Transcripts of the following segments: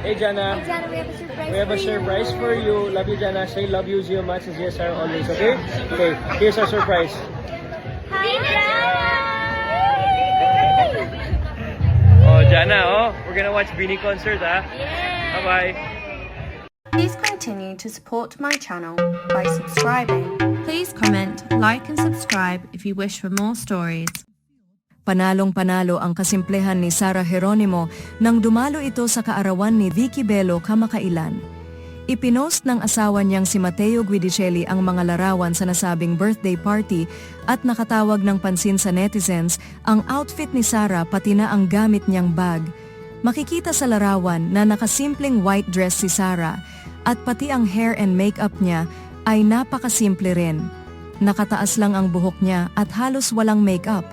Hey Jana. Hey, Jana, we have a surprise We have a surprise for you. Love you, Jana. Say love you, Zio much as yes, sir, always. Okay? Okay. Here's our surprise. Hi, Jana! Oh, Jana, oh. We're gonna watch Beanie concert, ah. Yeah! Bye-bye. Please continue to support my channel by subscribing. Please comment, like and subscribe if you wish for more stories. Panalong-panalo ang kasimplehan ni Sarah Geronimo nang dumalo ito sa kaarawan ni Vicky Bello kamakailan. Ipinost ng asawa niyang si Matteo Guidicelli ang mga larawan sa nasabing birthday party at nakatawag ng pansin sa netizens ang outfit ni Sarah pati na ang gamit niyang bag. Makikita sa larawan na nakasimpleng white dress si Sarah at pati ang hair and makeup niya ay napakasimple rin. Nakataas lang ang buhok niya at halos walang makeup.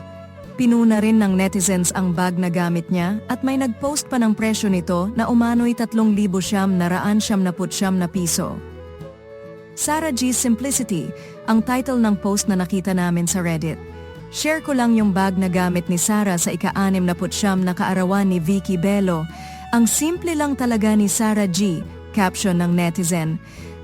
Pinuna rin ng netizens ang bag na gamit niya at may nagpost pa ng presyo nito na umano'y 3,999 na piso. Sarah G's Simplicity, ang title ng post na nakita namin sa Reddit. Share ko lang yung bag na gamit ni Sarah sa ika-69 na kaarawan ni Vicky Bello. Ang simple lang talaga ni Sarah G, caption ng netizen.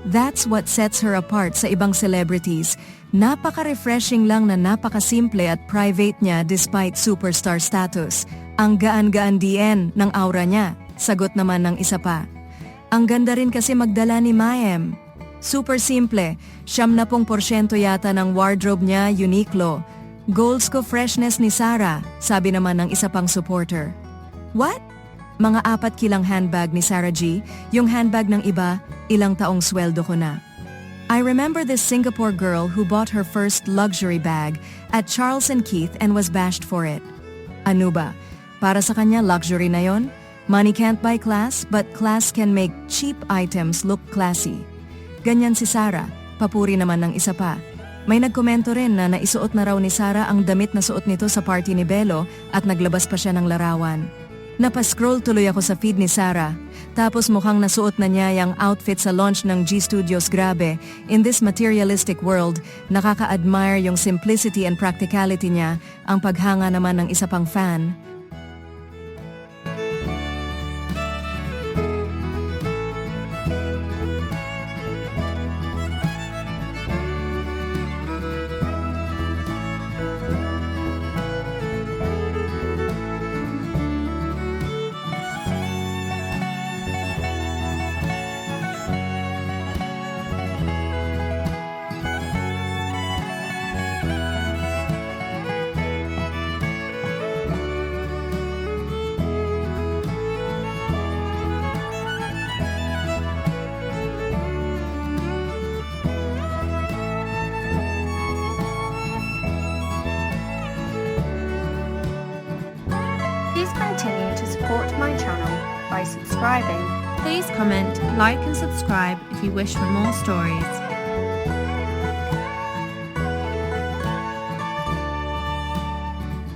That's what sets her apart sa ibang celebrities. Napaka-refreshing lang na napakasimple at private niya despite superstar status. Ang gaan-gaan DN ng aura niya, sagot naman ng isa pa. Ang ganda rin kasi magdala ni Mayem. Super simple, 70% yata ng wardrobe niya Uniqlo. Goals ko freshness ni Sarah, sabi naman ng isa pang supporter. What? Mga 4 kilang handbag ni Sarah G, yung handbag ng iba, ilang taong sweldo ko na. I remember this Singapore girl who bought her first luxury bag at Charles & Keith and was bashed for it. Ano ba? Para sa kanya luxury na yon? Money can't buy class, but class can make cheap items look classy. Ganyan si Sarah, papuri naman ng isa pa. May nagkomento rin na naisuot na raw ni Sarah ang damit na suot nito sa party ni Bello at naglabas pa siya ng larawan. Napascroll tuloy ako sa feed ni Sarah. Tapos mukhang nasuot na niya yung outfit sa launch ng G Studios. Grabe, in this materialistic world, nakaka-admire yung simplicity and practicality niya, ang paghanga naman ng isa pang fan. Please continue to support my channel by subscribing. Please comment, like and subscribe if you wish for more stories.